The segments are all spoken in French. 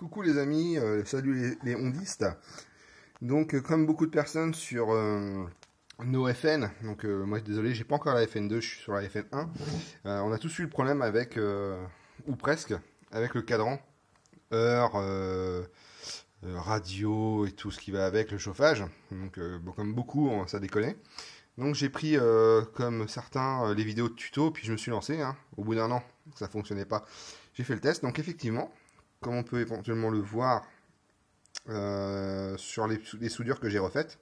Coucou les amis, salut les ondistes. Donc comme beaucoup de personnes sur nos FN, donc moi désolé, j'ai pas encore la FN2, je suis sur la FN1. On a tous eu le problème avec, ou presque, avec le cadran, heure, radio et tout ce qui va avec, le chauffage. Donc bon, comme beaucoup, ça décollait. Donc j'ai pris comme certains les vidéos de tuto, puis je me suis lancé. Au bout d'un an, ça fonctionnait pas. J'ai fait le test, donc effectivement, comme on peut éventuellement le voir sur les soudures que j'ai refaites.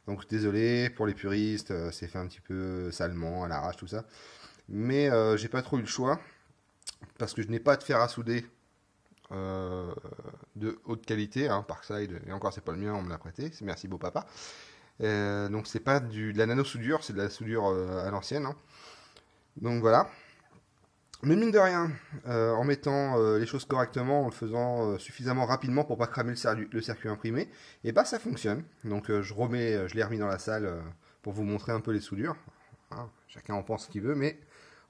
Donc désolé pour les puristes, c'est fait un petit peu salement, à l'arrache, tout ça. Mais j'ai pas trop eu le choix, parce que je n'ai pas de fer à souder de haute qualité, Parkside, et encore c'est pas le mien, on me l'a prêté, merci beau papa. Donc c'est pas de la nano-soudure, c'est de la soudure à l'ancienne. Donc voilà. Mais mine de rien, en mettant les choses correctement, en le faisant suffisamment rapidement pour pas cramer le circuit imprimé, et bah ça fonctionne. Donc je l'ai remis dans la salle pour vous montrer un peu les soudures. Chacun en pense ce qu'il veut, mais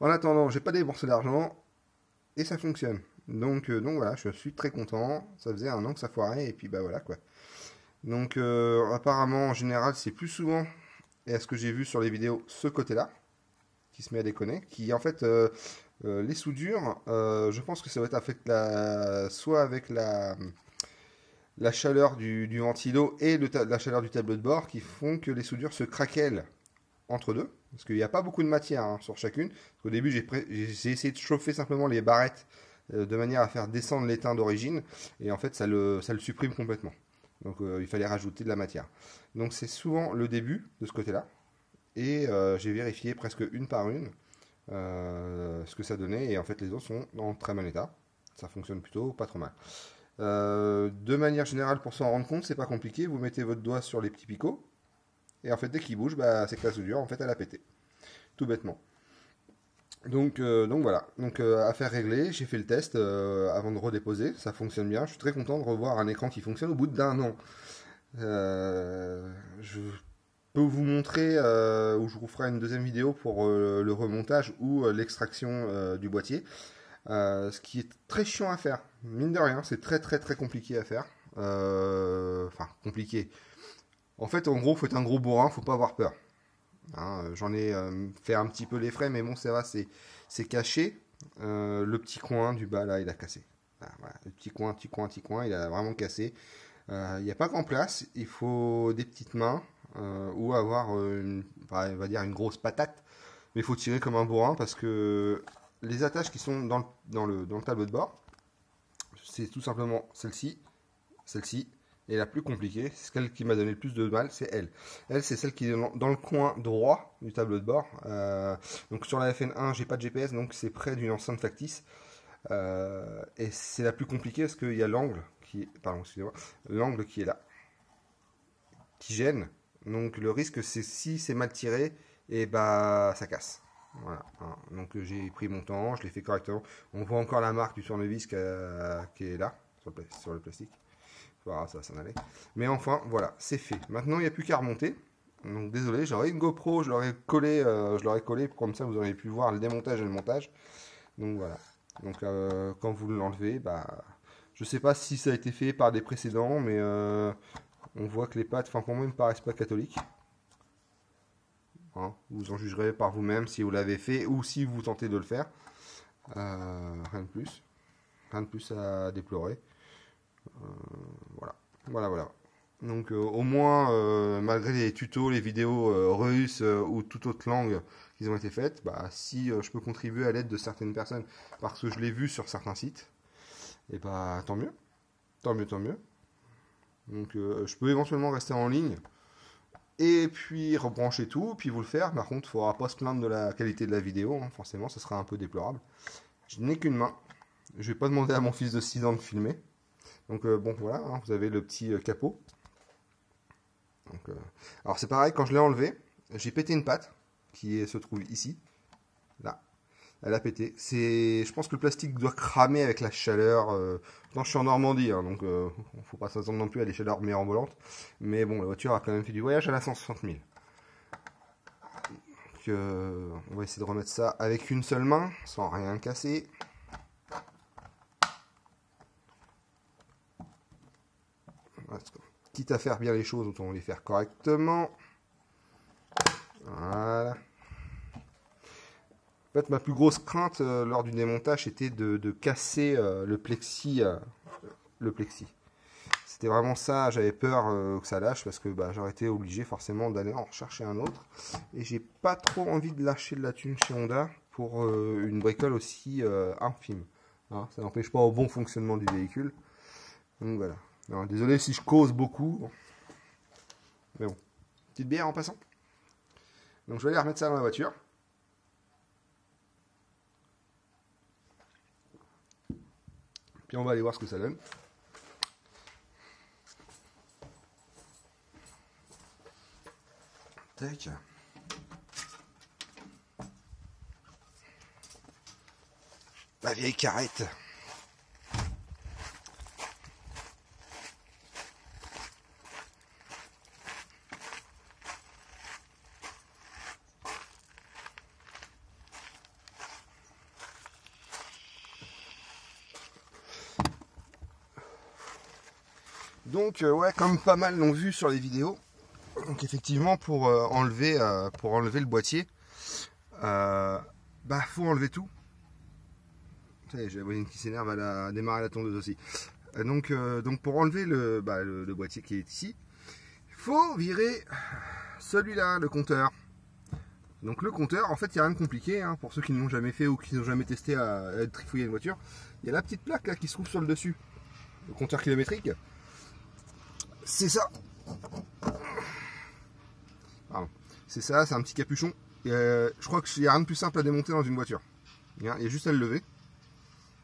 en attendant, j'ai pas déboursé d'argent et ça fonctionne. Donc voilà, je suis très content. Ça faisait un an que ça foirait et puis bah voilà quoi. Donc apparemment en général c'est plus souvent, et à ce que j'ai vu sur les vidéos, ce côté-là qui se met à déconner, qui en fait les soudures, je pense que ça va être soit avec la chaleur du ventilo et la chaleur du tableau de bord qui font que les soudures se craquellent entre deux. Parce qu'il n'y a pas beaucoup de matière sur chacune. Au début, j'ai essayé de chauffer simplement les barrettes de manière à faire descendre l'étain d'origine. Et en fait, ça le supprime complètement. Donc il fallait rajouter de la matière. Donc c'est souvent le début de ce côté-là. Et j'ai vérifié presque une par une ce que ça donnait. Et en fait, les autres sont en très bon état. Ça fonctionne plutôt pas trop mal. De manière générale, pour s'en rendre compte, c'est pas compliqué. Vous mettez votre doigt sur les petits picots. Et en fait, dès qu'il bouge, c'est que la soudure, en fait, elle a pété. Tout bêtement. Donc voilà. Donc affaire réglée. J'ai fait le test avant de redéposer. Ça fonctionne bien. Je suis très content de revoir un écran qui fonctionne au bout d'un an. Je peux vous montrer, ou je vous ferai une deuxième vidéo pour le remontage ou l'extraction du boîtier. Ce qui est très chiant à faire. Mine de rien, c'est très très très compliqué à faire. Enfin, compliqué. En fait, en gros, faut être un gros bourrin, faut pas avoir peur. J'en ai fait un petit peu les frais, mais bon, ça va, c'est caché. Le petit coin du bas, là, il a cassé. Voilà, le petit coin, il a vraiment cassé. Il n'y a pas grand place, il faut des petites mains ou avoir, on va dire, une grosse patate. Mais il faut tirer comme un bourrin parce que les attaches qui sont dans le tableau de bord, c'est tout simplement celle-ci, et la plus compliquée, c'est celle qui m'a donné le plus de mal, c'est elle. Elle, c'est celle qui est dans le coin droit du tableau de bord. Donc sur la FN1, j'ai pas de GPS, donc c'est près d'une enceinte factice. Et c'est la plus compliquée parce qu'il y a l'angle l'angle qui est là, qui gêne. Donc le risque, c'est si c'est mal tiré, et ça casse. Voilà. Donc j'ai pris mon temps, je l'ai fait correctement. On voit encore la marque du tournevis qui est là sur le plastique. Voilà, ça va s'en aller. Mais enfin, voilà, c'est fait. Maintenant, il n'y a plus qu'à remonter. Donc désolé, j'aurais une GoPro, je l'aurais collé, comme ça vous auriez pu voir le démontage et le montage. Donc voilà. Donc quand vous l'enlevez, je sais pas si ça a été fait par des précédents, mais on voit que les pattes, pour moi, ne me paraissent pas catholiques. Vous en jugerez par vous-même si vous l'avez fait ou si vous tentez de le faire. Rien de plus. Rien de plus à déplorer. Voilà. Donc au moins, malgré les tutos, les vidéos russes ou toute autre langue qui ont été faites, si je peux contribuer à l'aide de certaines personnes parce que je l'ai vu sur certains sites, et tant mieux. Tant mieux. Donc je peux éventuellement rester en ligne et puis rebrancher tout, puis vous le faire. Par contre, il ne faudra pas se plaindre de la qualité de la vidéo, forcément, ça sera un peu déplorable. Je n'ai qu'une main. Je vais pas demander à mon fils de 6 ans de filmer. Donc bon voilà, vous avez le petit capot. Donc, alors c'est pareil, quand je l'ai enlevé, j'ai pété une patte qui se trouve ici. Là, elle a pété. Je pense que le plastique doit cramer avec la chaleur. Non, je suis en Normandie, donc il ne faut pas s'attendre non plus à des chaleurs mirobolantes. Mais bon, la voiture a quand même fait du voyage à la 160 000. Donc, on va essayer de remettre ça avec une seule main, sans rien casser. Quitte à faire bien les choses, autant les faire correctement. Voilà. En fait, ma plus grosse crainte lors du démontage était de casser le plexi. C'était vraiment ça, j'avais peur que ça lâche parce que bah, j'aurais été obligé forcément d'aller en chercher un autre. Et j'ai pas trop envie de lâcher de la thune chez Honda pour une bricole aussi infime. Hein, ça n'empêche pas au bon fonctionnement du véhicule. Donc voilà. Alors, désolé si je cause beaucoup. Mais bon. Petite bière en passant. Donc je vais aller remettre ça dans la voiture. Puis on va aller voir ce que ça donne. Tac. La vieille carrette. Donc ouais, comme pas mal l'ont vu sur les vidéos, donc effectivement pour enlever le boîtier, bah faut enlever tout. J'ai la voisine qui s'énerve, elle a démarré la tondeuse aussi. Donc pour enlever le boîtier qui est ici, il faut virer celui-là, le compteur. Donc le compteur, en fait, il n'y a rien de compliqué, hein, pour ceux qui ne l'ont jamais fait ou qui n'ont jamais testé à trifouiller une voiture. Il y a la petite plaque là qui se trouve sur le dessus, le compteur kilométrique. C'est ça. C'est ça, c'est un petit capuchon. Je crois qu'il n'y a rien de plus simple à démonter dans une voiture. Il y a juste à le lever.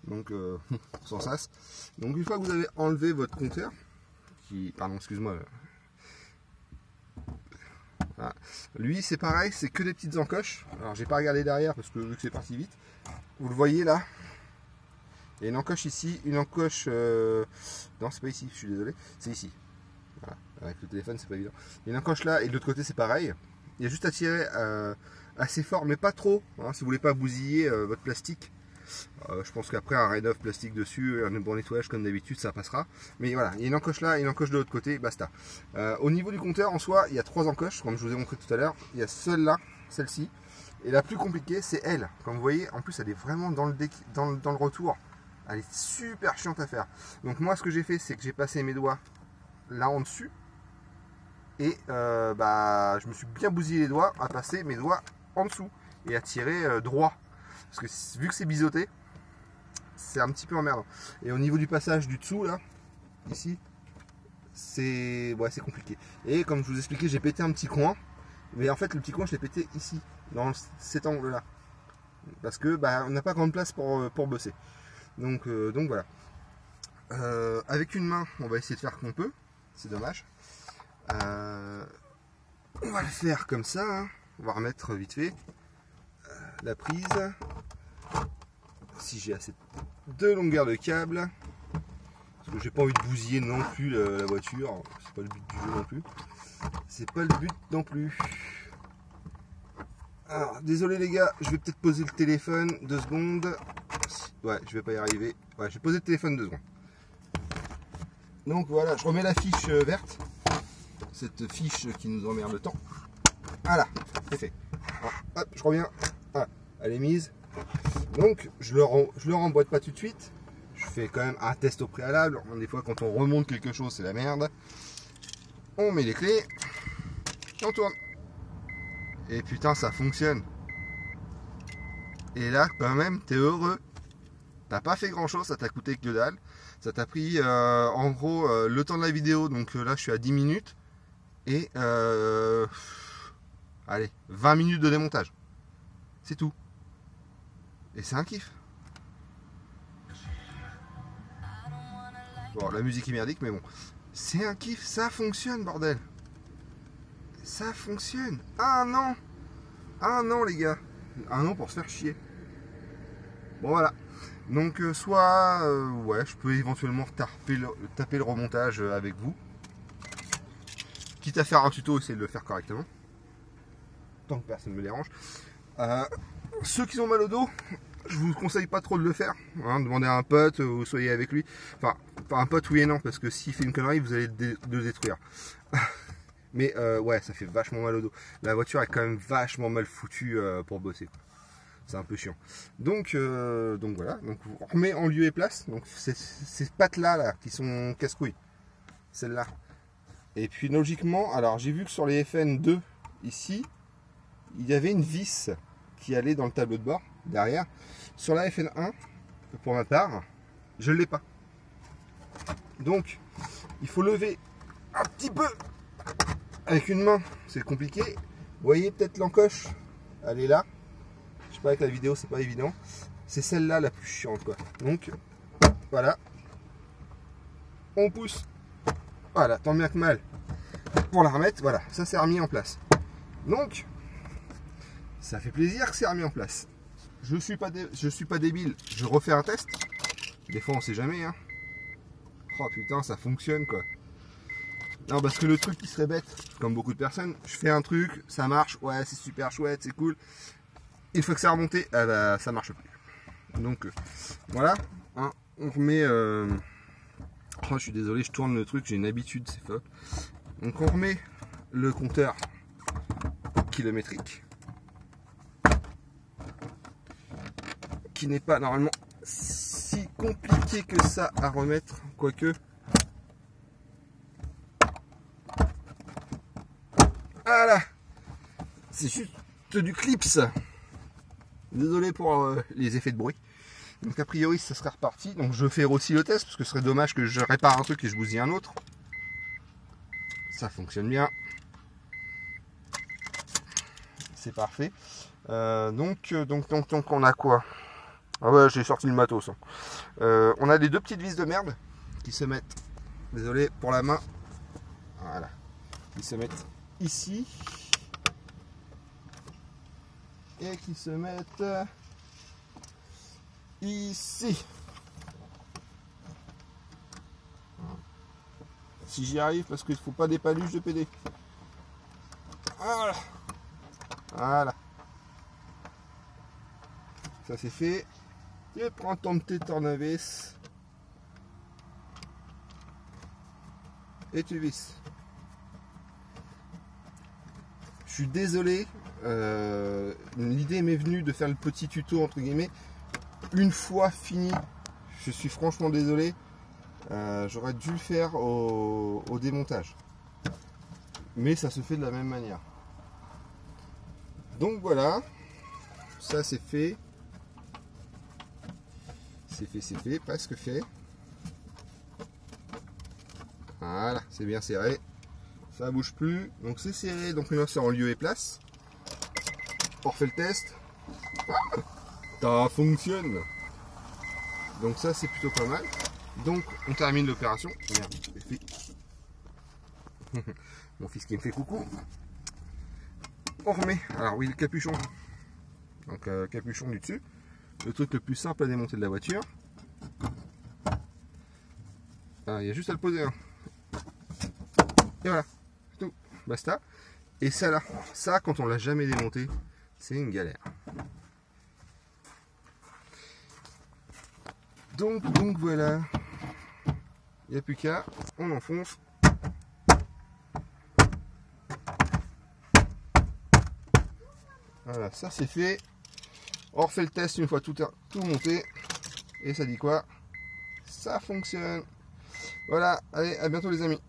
Donc, sans sas. Donc, une fois que vous avez enlevé votre compteur, pardon, excuse-moi. Voilà. Lui, c'est pareil, c'est que des petites encoches. Alors, j'ai pas regardé derrière parce que vu que c'est parti vite. Vous le voyez là. Il y a une encoche ici, une encoche. Non, c'est pas ici, je suis désolé. C'est ici. Voilà. Avec le téléphone, c'est pas évident. Il y a une encoche là et de l'autre côté, c'est pareil. Il y a juste à tirer assez fort, mais pas trop. Hein, si vous voulez pas bousiller votre plastique. Je pense qu'après un raid-off plastique dessus, un bon nettoyage comme d'habitude, ça passera. Mais voilà, il y a une encoche là et une encoche de l'autre côté, basta. Au niveau du compteur, en soi, il y a 3 encoches, comme je vous ai montré tout à l'heure. Il y a celle-là, celle-ci. Et la plus compliquée, c'est elle. Comme vous voyez, en plus, elle est vraiment dans le retour. Elle est super chiante à faire. Donc moi, ce que j'ai fait, c'est que j'ai passé mes doigts là en dessus. Et je me suis bien bousillé les doigts à passer mes doigts en dessous. Et à tirer droit. Parce que vu que c'est biseauté, c'est un petit peu emmerdant. Et au niveau du passage du dessous, là, ici, c'est compliqué. Et comme je vous expliquais, j'ai pété un petit coin. Mais en fait, le petit coin, je l'ai pété ici, dans cet angle-là. Parce que on n'a pas grande place pour bosser. Donc voilà. Avec une main, on va essayer de faire comme on peut. C'est dommage. On va le faire comme ça. Hein. On va remettre vite fait la prise. Si j'ai assez de longueur de câble. Parce que j'ai pas envie de bousiller non plus la voiture. C'est pas le but du jeu non plus. C'est pas le but non plus. Alors, désolé les gars, je vais peut-être poser le téléphone 2 secondes. Ouais, je vais pas y arriver. Ouais, je vais poser le téléphone 2 secondes. Donc voilà, je remets la fiche verte. Cette fiche qui nous emmerde le temps. Voilà, c'est fait. Alors, hop, je reviens. Voilà, elle est mise. Donc, je le remboîte pas tout de suite. Je fais quand même un test au préalable. Des fois, quand on remonte quelque chose, c'est la merde. On met les clés. Et on tourne. Et putain, ça fonctionne. Et là, quand même, t'es heureux. T'as pas fait grand chose, ça t'a coûté que dalle. Ça t'a pris en gros le temps de la vidéo. Donc là, je suis à 10 minutes. Et allez, 20 minutes de démontage. C'est tout. Et c'est un kiff. Bon, la musique est merdique, mais bon. C'est un kiff, ça fonctionne, bordel. Ça fonctionne. Ah non. Ah non, les gars. Ah non, pour se faire chier. Bon, voilà. Donc, ouais, je peux éventuellement taper le remontage avec vous. Quitte à faire un tuto, essayer de le faire correctement. Tant que personne ne me dérange. Ceux qui ont mal au dos, je vous conseille pas trop de le faire. Hein, demandez à un pote, ou soyez avec lui. Enfin, pas un pote, oui et non, parce que s'il fait une connerie, vous allez le détruire. Mais ouais, ça fait vachement mal au dos. La voiture est quand même vachement mal foutue pour bosser. C'est un peu chiant. Donc voilà. Donc on remet en lieu et place. Donc ces pattes là qui sont casse-couilles. Celle-là. Et puis logiquement, alors j'ai vu que sur les FN2 ici, il y avait une vis qui allait dans le tableau de bord derrière. Sur la FN1, pour ma part, je ne l'ai pas. Donc il faut lever un petit peu avec une main, c'est compliqué. Vous voyez peut-être l'encoche, elle est là. Je sais pas, avec la vidéo c'est pas évident. C'est celle-là la plus chiante quoi. Donc voilà, on pousse. Voilà, tant bien que mal. Pour la remettre, voilà, ça s'est remis en place. Donc, ça fait plaisir que c'est remis en place. Je suis pas débile, je refais un test. Des fois, on sait jamais. Hein. Oh putain, ça fonctionne quoi. Non, parce que le truc qui serait bête, comme beaucoup de personnes, je fais un truc, ça marche, ouais, c'est super chouette, c'est cool. Une fois que c'est remonté, ah bah, ça marche plus. Donc, voilà, hein, on remet. Oh, je suis désolé, je tourne le truc, j'ai une habitude, c'est faux. Donc on remet le compteur kilométrique, qui n'est pas normalement si compliqué que ça à remettre, quoique. Voilà, c'est juste du clips. Désolé pour les effets de bruit. Donc a priori ça serait reparti. Donc je fais aussi le test parce que ce serait dommage que je répare un truc et je bousille un autre. Ça fonctionne bien. C'est parfait. Donc on a quoi? Ah ouais, j'ai sorti le matos. Hein. On a les deux petites vis de merde qui se mettent. Désolé pour la main. Voilà. Qui se mettent ici. Et qui se mettent ici. Si j'y arrive, parce qu'il ne faut pas des paluches de PD. Voilà. Voilà. Ça c'est fait. Et prends ton petit tournevis. Et tu visses. Je suis désolé. L'idée m'est venue de faire le petit tuto entre guillemets. Une fois fini, je suis franchement désolé. J'aurais dû le faire au démontage. Mais ça se fait de la même manière. Donc voilà. Ça c'est fait. C'est fait, presque fait. Voilà, c'est bien serré. Ça bouge plus. Donc c'est serré. Donc maintenant c'est en lieu et place. On refait le test. Ça fonctionne. Donc ça c'est plutôt pas mal. Donc on termine l'opération. Mon fils qui me fait coucou. On remet. Alors oui, le capuchon. Donc capuchon du dessus. Le truc le plus simple à démonter de la voiture. Ah, il y a juste à le poser. Hein. Et voilà. C'est tout. Basta. Et ça là, ça quand on l'a jamais démonté, c'est une galère. Donc voilà. Il n'y a plus qu'à. On enfonce. Voilà, ça c'est fait. On refait le test une fois tout monté. Et ça dit quoi? Ça fonctionne. Voilà, allez, à bientôt les amis.